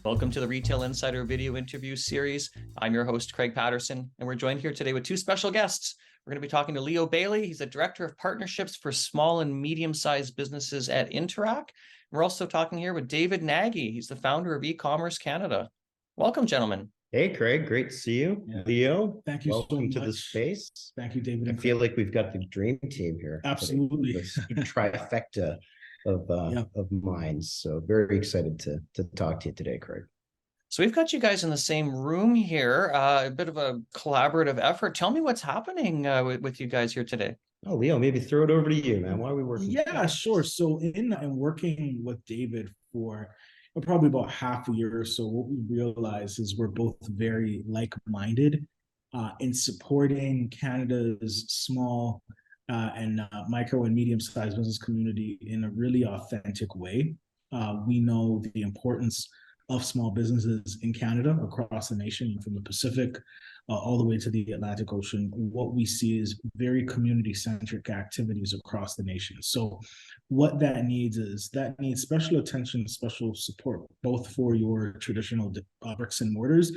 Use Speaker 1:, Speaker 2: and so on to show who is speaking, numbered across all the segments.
Speaker 1: Welcome to the Retail Insider video interview series. I'm your host, Craig Patterson, and we're joined here today with two special guests. We're going to be talking to Leo Bailey. He's the Director of Partnerships for Small and Medium-Sized Businesses at Interac. We're also talking here with David Nagy. He's the founder of eCommerce Canada. Welcome, gentlemen.
Speaker 2: Hey, Craig. Great to see you. Yeah. Leo,
Speaker 3: thank you
Speaker 2: welcome
Speaker 3: so much
Speaker 2: to the space.
Speaker 3: Thank you, David.
Speaker 2: I feel like we've got the dream team here.
Speaker 3: Absolutely.
Speaker 2: This trifecta of minds. So very excited to talk to you today, Craig.
Speaker 1: So we've got you guys in the same room here, a bit of a collaborative effort. Tell me what's happening with you guys here today.
Speaker 2: Oh, Leo, maybe throw it over to you, man. Why are we working?
Speaker 3: Yeah, sure. So in working with David for probably about half a year or so, what we realized is we're both very like-minded in supporting Canada's small and micro and medium-sized business community in a really authentic way. We know the importance of small businesses in Canada, across the nation, from the Pacific all the way to the Atlantic Ocean. What we see is very community-centric activities across the nation. So what that needs special attention, special support, both for your traditional bricks and mortars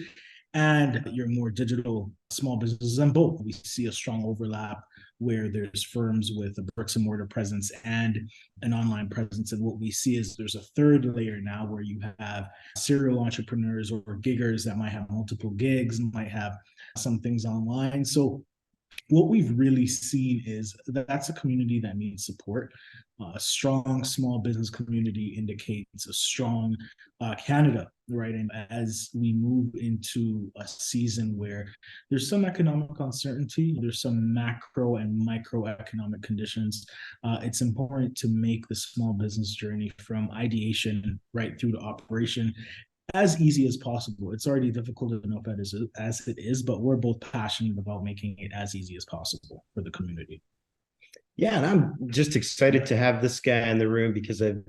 Speaker 3: and your more digital small businesses. And both, we see a strong overlap where there's firms with a bricks and mortar presence and an online presence. And what we see is there's a third layer now where you have serial entrepreneurs or giggers that might have multiple gigs and might have some things online. So what we've really seen is that that's a community that needs support. A strong small business community indicates a strong Canada, right? And as we move into a season where there's some economic uncertainty, there's some macro and microeconomic conditions, it's important to make the small business journey from ideation right through to operation as easy as possible. It's already difficult enough as it is, but we're both passionate about making it as easy as possible for the community.
Speaker 2: Yeah, and I'm just excited to have this guy in the room because I've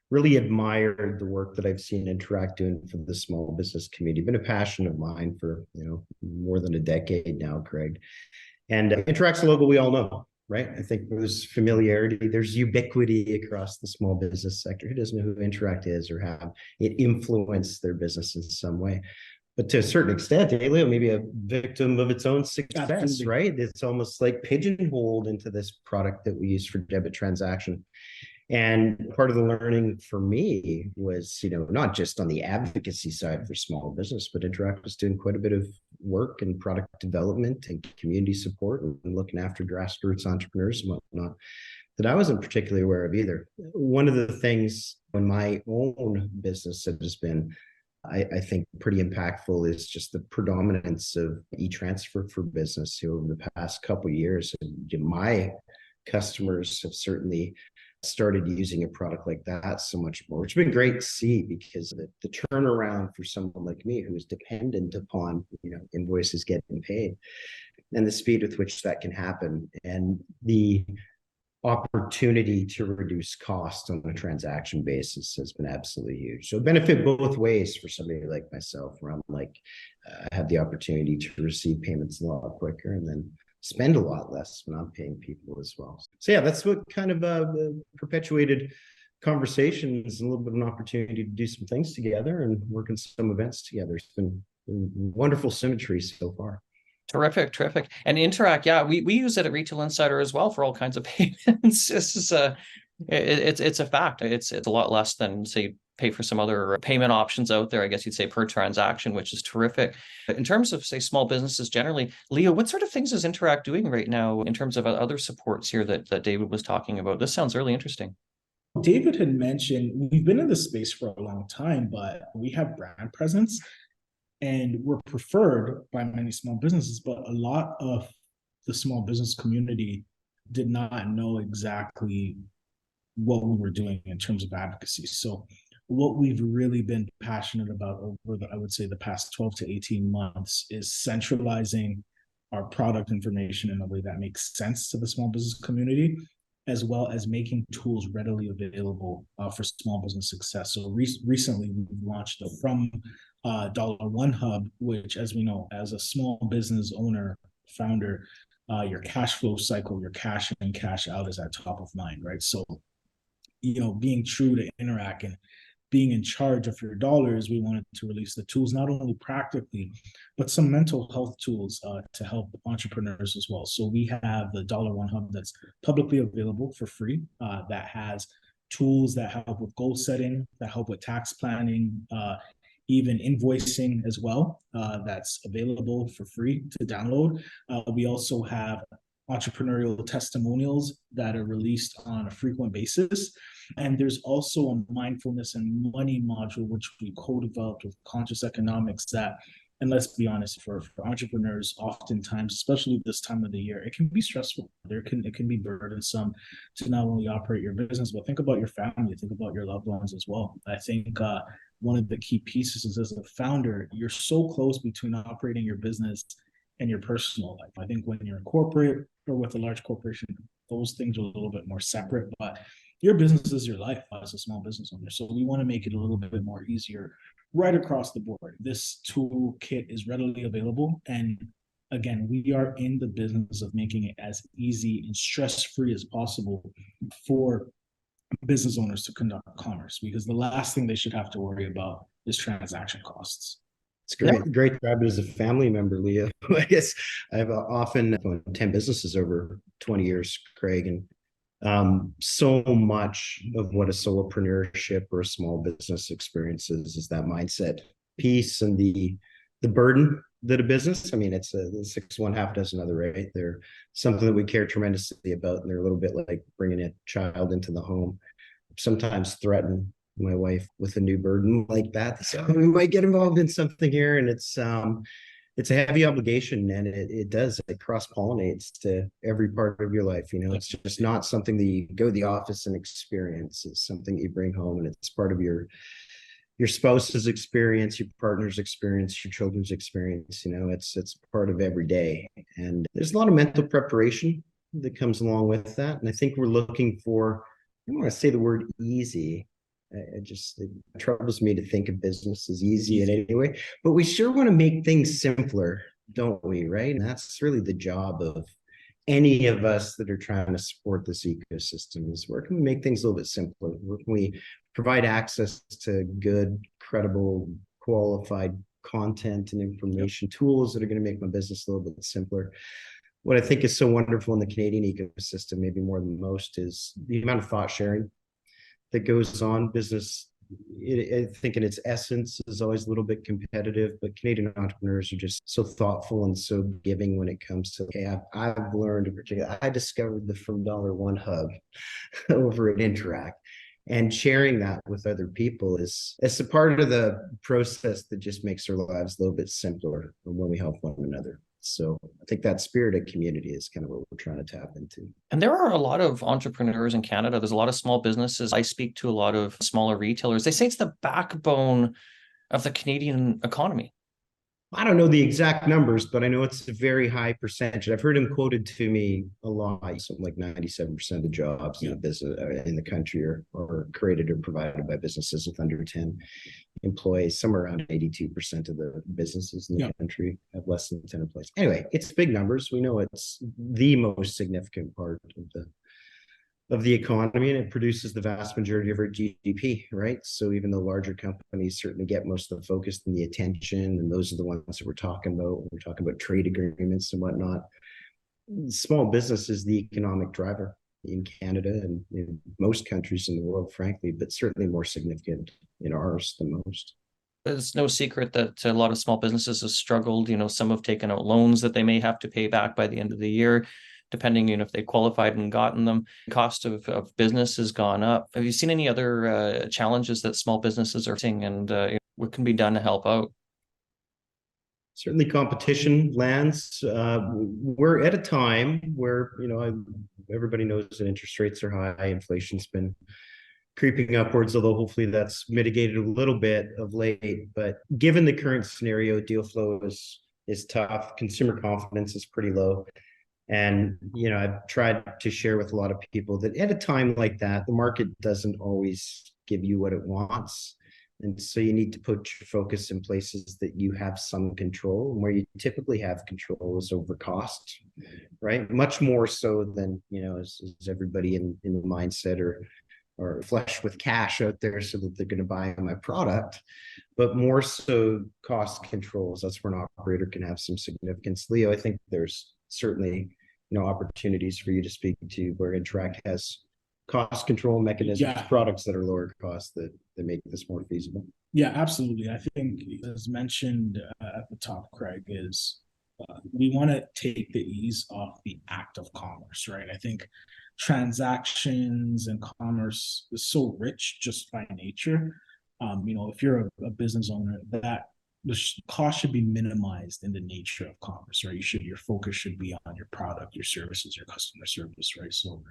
Speaker 2: really admired the work that I've seen Interac doing for the small business community. Been a passion of mine for more than a decade now, Craig. And Interac's a logo we all know, right? I think there's familiarity, there's ubiquity across the small business sector. Who doesn't know who Interac is or have it influenced their business in some way? But to a certain extent, Leo, maybe a victim of its own success, absolutely. Right? It's almost like pigeonholed into this product that we use for debit transaction. And part of the learning for me was, not just on the advocacy side for small business, but Interac was doing quite a bit of work and product development and community support and looking after grassroots entrepreneurs and whatnot that I wasn't particularly aware of either. One of the things in my own business that has been, I think, pretty impactful is just the predominance of e-transfer for business. Over the past couple of years, my customers have certainly started using a product like that so much more, which has been great to see because the turnaround for someone like me who is dependent upon invoices getting paid and the speed with which that can happen and the opportunity to reduce cost on a transaction basis has been absolutely huge. So benefit both ways for somebody like myself, where I'm like, I have the opportunity to receive payments a lot quicker and then spend a lot less when I'm paying people as well. So yeah, that's what kind of perpetuated conversations and a little bit of an opportunity to do some things together and work in some events together. It's been wonderful symmetry so far.
Speaker 1: Terrific. And Interac, yeah, we use it at Retail Insider as well for all kinds of payments. This is it's a fact. It's a lot less than, say, pay for some other payment options out there, I guess you'd say, per transaction, which is terrific. In terms of, say, small businesses generally, Leo, what sort of things is Interac doing right now in terms of other supports here that David was talking about? This sounds really interesting.
Speaker 3: David had mentioned we've been in this space for a long time, but we have brand presence. And we're preferred by many small businesses, but a lot of the small business community did not know exactly what we were doing in terms of advocacy. So what we've really been passionate about over I would say the past 12 to 18 months is centralizing our product information in a way that makes sense to the small business community, as well as making tools readily available for small business success. So recently we've launched the From $1 Hub, which, as we know, as a small business owner, founder, your cash flow cycle, your cash in, cash out is at top of mind, right? So, being true to Interac and being in charge of your dollars, we wanted to release the tools, not only practically, but some mental health tools to help entrepreneurs as well. So we have the $1 Hub that's publicly available for free, that has tools that help with goal setting, that help with tax planning, even invoicing as well. That's available for free to download. We also have entrepreneurial testimonials that are released on a frequent basis. And there's also a mindfulness and money module, which we co-developed with Conscious Economics that, and let's be honest, for entrepreneurs, oftentimes, especially this time of the year, it can be stressful. It can be burdensome to not only operate your business, but think about your family, think about your loved ones as well. I think one of the key pieces is, as a founder, you're so close between operating your business and your personal life. I think when you're in corporate or with a large corporation, those things are a little bit more separate, but your business is your life as a small business owner. So we want to make it a little bit more easier right across the board. This toolkit is readily available. And again, we are in the business of making it as easy and stress-free as possible for business owners to conduct commerce, because the last thing they should have to worry about is transaction costs.
Speaker 2: It's great to have it as a family member, Leah. I guess I've often 10 businesses over 20 years, Craig, and so much of what a solopreneurship or a small business experiences is that mindset piece and the burden that a business, I mean, it's a 6 1 half dozen other, right? They're something that we care tremendously about, and they're a little bit like bringing a child into the home. Sometimes threaten my wife with a new burden like that, so we might get involved in something here, and it's a heavy obligation, and it cross-pollinates to every part of your life. It's just not something that you go to the office and experience. It's something that you bring home, and it's part of your spouse's experience, your partner's experience, your children's experience. It's part of every day, and there's a lot of mental preparation that comes along with that. And I think we're looking for, I don't want to say the word easy. It troubles me to think of business as easy in any way, but we sure want to make things simpler, don't we? Right? And that's really the job of any of us that are trying to support this ecosystem, is where can we make things a little bit simpler? Where can we provide access to good, credible, qualified content and information tools that are going to make my business a little bit simpler? What I think is so wonderful in the Canadian ecosystem, maybe more than most, is the amount of thought sharing that goes on. Business, I think in its essence, is always a little bit competitive, but Canadian entrepreneurs are just so thoughtful and so giving when it comes to, okay, I've learned in particular, I discovered the From $1 Hub over at Interac, and sharing that with other people is a part of the process that just makes our lives a little bit simpler when we help one another. So I think that spirit of community is kind of what we're trying to tap into.
Speaker 1: And there are a lot of entrepreneurs in Canada. There's a lot of small businesses. I speak to a lot of smaller retailers. They say it's the backbone of the Canadian economy.
Speaker 2: I don't know the exact numbers, but I know it's a very high percentage. I've heard him quoted to me a lot, something like 97% of the jobs in the business in the country are created or provided by businesses with under 10 employees. Somewhere around 82% of the businesses in the country have less than 10 employees. Anyway, it's big numbers. We know it's the most significant part of the economy, and it produces the vast majority of our GDP, right? So even the larger companies certainly get most of the focus and the attention, and those are the ones that we're talking about when we're talking about trade agreements and whatnot. Small business is the economic driver in Canada and in most countries in the world, frankly, but certainly more significant in ours than most.
Speaker 1: It's no secret that a lot of small businesses have struggled. Some have taken out loans that they may have to pay back by the end of the year, depending if they qualified and gotten them. Cost of business has gone up. Have you seen any other challenges that small businesses are seeing, and what can be done to help out?
Speaker 2: Certainly competition lands. We're at a time where, everybody knows that interest rates are high. Inflation's been creeping upwards, although hopefully that's mitigated a little bit of late. But given the current scenario, deal flow is tough. Consumer confidence is pretty low. And, I've tried to share with a lot of people that at a time like that, the market doesn't always give you what it wants. And so you need to put your focus in places that you have some control, and where you typically have control is over cost, right? Much more so than, as everybody in the mindset or or flush with cash out there so that they're going to buy my product, but more so cost controls. That's where an operator can have some significance. Leo, I think there's certainly, opportunities for you to speak to where Interac has cost control mechanisms, products that are lower cost that make this more feasible.
Speaker 3: Yeah, absolutely. I think, as mentioned at the top, Craig, is we want to take the ease off the act of commerce, right? I think transactions and commerce is so rich just by nature. If you're a business owner, that the cost should be minimized in the nature of commerce, right? Your focus should be on your product, your services, your customer service, right? So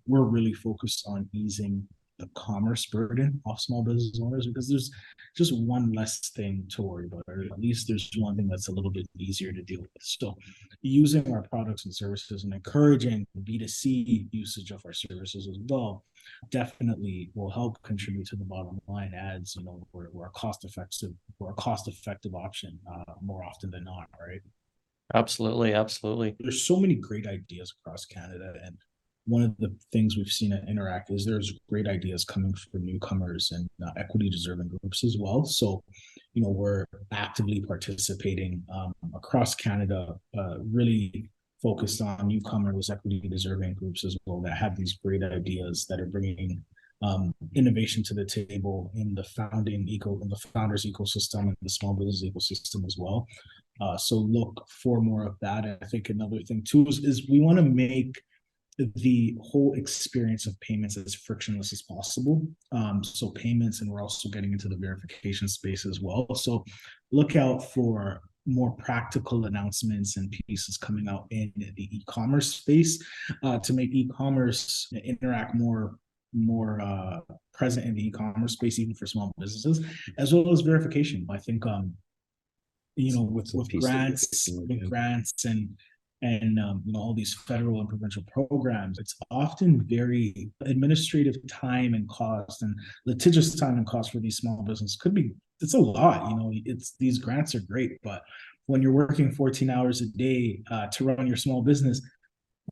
Speaker 3: we're really focused on easing the commerce burden of small business owners, because there's just one less thing to worry about, or at least there's one thing that's a little bit easier to deal with. So using our products and services and encouraging B2C usage of our services as well definitely will help contribute to the bottom line, as we're a cost effective option more often than not, right?
Speaker 1: Absolutely.
Speaker 3: There's so many great ideas across Canada, and one of the things we've seen at Interac is there's great ideas coming for newcomers and equity deserving groups as well. So, we're actively participating across Canada, really focused on newcomers, equity deserving groups as well, that have these great ideas that are bringing innovation to the table in the founders ecosystem and the small business ecosystem as well. So look for more of that. And I think another thing too is we want to make the whole experience of payments as frictionless as possible. So payments, and we're also getting into the verification space as well. So look out for more practical announcements and pieces coming out in the e-commerce space to make e-commerce Interac more present in the e-commerce space, even for small businesses, as well as verification. I think with grants and all these federal and provincial programs, it's often very administrative time and cost, and litigious time and cost for these small businesses it's a lot. These grants are great, but when you're working 14 hours a day to run your small business,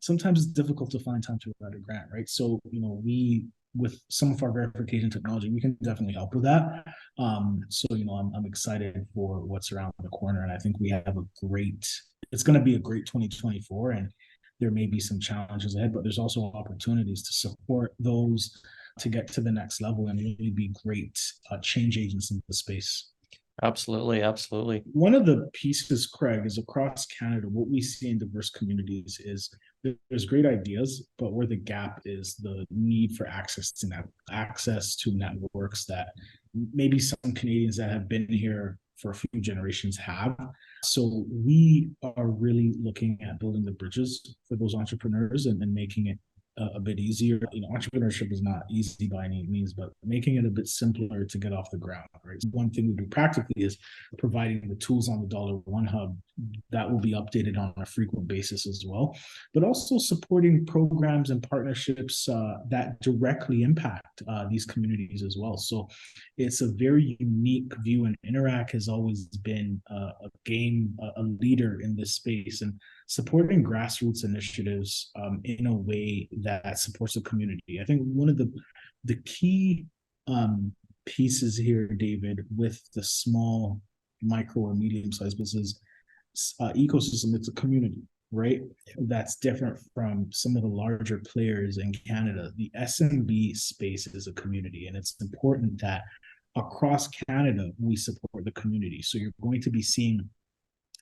Speaker 3: sometimes it's difficult to find time to write a grant, right? So with some of our verification technology, we can definitely help with that. So I'm excited for what's around the corner, and I think we have it's going to be a great 2024, and there may be some challenges ahead, but there's also opportunities to support those to get to the next level and really be great change agents in the space.
Speaker 1: Absolutely.
Speaker 3: One of the pieces, Craig, is across Canada, what we see in diverse communities is there's great ideas, but where the gap is the need for access to networks that maybe some Canadians that have been here for a few generations have. So we are really looking at building the bridges for those entrepreneurs and making it a bit easier. Entrepreneurship is not easy by any means, but making it a bit simpler to get off the ground, right? So one thing we do practically is providing the tools on the $1 hub that will be updated on a frequent basis as well, but also supporting programs and partnerships that directly impact these communities as well. So it's a very unique view, and Interac has always been a leader in this space, and supporting grassroots initiatives in a way that supports the community. I think one of the key pieces here, David, with the small, micro, or medium-sized business ecosystem, it's a community, right? That's different from some of the larger players in Canada. The SMB space is a community, and it's important that across Canada, we support the community. So you're going to be seeing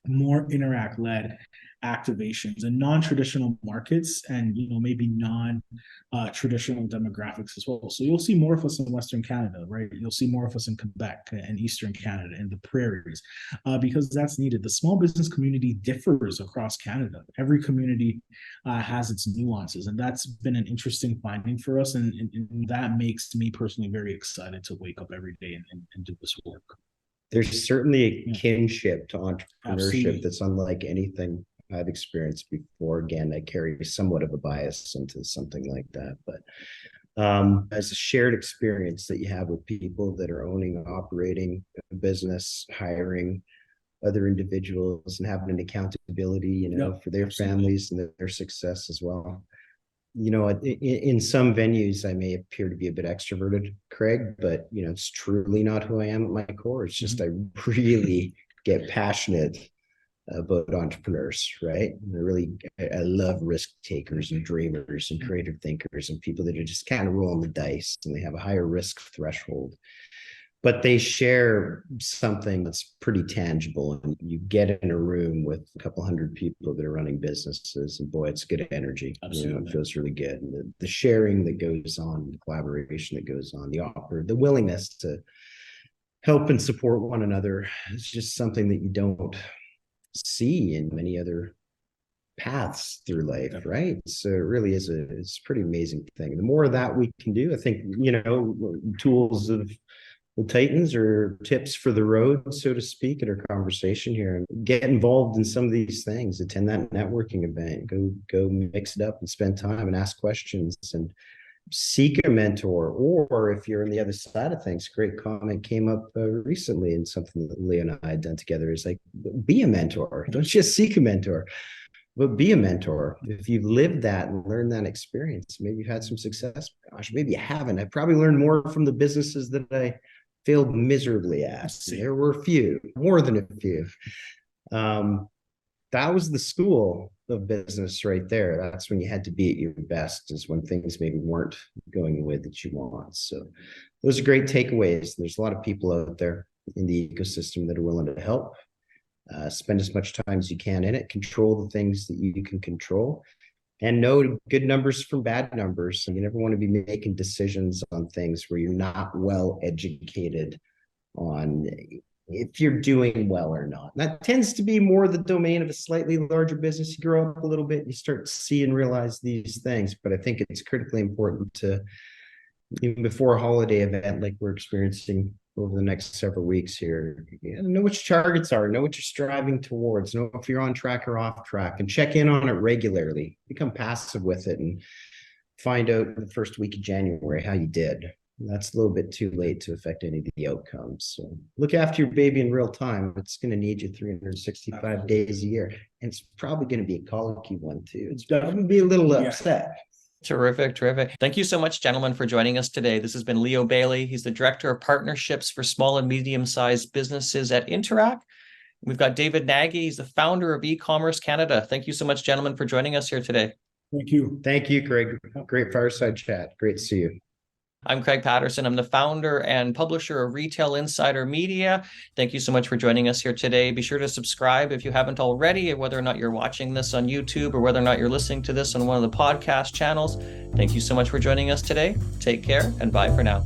Speaker 3: more Interac-led activations in non-traditional markets, and maybe non-traditional demographics as well. So you'll see more of us in Western Canada, right? You'll see more of us in Quebec and Eastern Canada and the prairies, because that's needed. The small business community differs across Canada. Every community has its nuances, and that's been an interesting finding for us, and that makes me personally very excited to wake up every day and do this work.
Speaker 2: There's certainly a kinship to entrepreneurship
Speaker 3: Absolutely.
Speaker 2: That's unlike anything I've experienced before. Again, I carry somewhat of a bias into something like that, but as a shared experience that you have with people that are owning and operating a business, hiring other individuals, and having an accountability, for their families and their success as well. in some venues, I may appear to be a bit extroverted, Craig, but, it's truly not who I am at my core. It's just, I really get passionate about entrepreneurs, right? I love risk takers and dreamers and creative thinkers and people that are just kind of rolling the dice, and they have a higher risk threshold, but they share something that's pretty tangible. And you get in a room with a couple hundred people that are running businesses, and boy, it's good energy.
Speaker 3: Absolutely.
Speaker 2: It feels really good. And the sharing that goes on, the collaboration that goes on, the willingness to help and support one another is just something that you don't see in many other paths through life, right? So it really is it's a pretty amazing thing. The more of that we can do, I think, tools of the Titans or tips for the road, so to speak, in our conversation here, and get involved in some of these things. Attend that networking event, go mix it up and spend time and ask questions and seek a mentor. Or if you're on the other side of things, great comment came up recently, and something that Leo and I had done together is like, be a mentor. Don't just seek a mentor, but be a mentor. If you've lived that and learned that experience, maybe you've had some success. Gosh, maybe you haven't. I probably learned more from the businesses that I failed miserably at. There were a few, more than a few. That was the school of business right there. That's when you had to be at your best, is when things maybe weren't going the way that you want. So those are great takeaways. There's a lot of people out there in the ecosystem that are willing to help. Spend as much time as you can in it, control the things that you can control, and know good numbers from bad numbers. So you never want to be making decisions on things where you're not well educated on if you're doing well or not. And that tends to be more the domain of a slightly larger business. You grow up a little bit, you start to see and realize these things. But I think it's critically important to, even before a holiday event like we're experiencing over the next several weeks here, know what your targets are, know what you're striving towards, know if you're on track or off track, and check in on it regularly. Become passive with it and find out in the first week of January how you did. That's a little bit too late to affect any of the outcomes. So look after your baby in real time. It's going to need you 365 days a year. And it's probably going to be a colicky one too. It's going to be a little upset.
Speaker 1: Terrific. Thank you so much, gentlemen, for joining us today. This has been Leo Bailey. He's the Director of Partnerships for Small and Medium-Sized Businesses at Interac. We've got David Nagy. He's the founder of eCommerce Canada. Thank you so much, gentlemen, for joining us here today.
Speaker 3: Thank you.
Speaker 2: Thank you, Craig. Great fireside chat. Great to see you.
Speaker 1: I'm Craig Patterson. I'm the founder and publisher of Retail Insider Media. Thank you so much for joining us here today. Be sure to subscribe if you haven't already, whether or not you're watching this on YouTube or whether or not you're listening to this on one of the podcast channels. Thank you so much for joining us today. Take care and bye for now.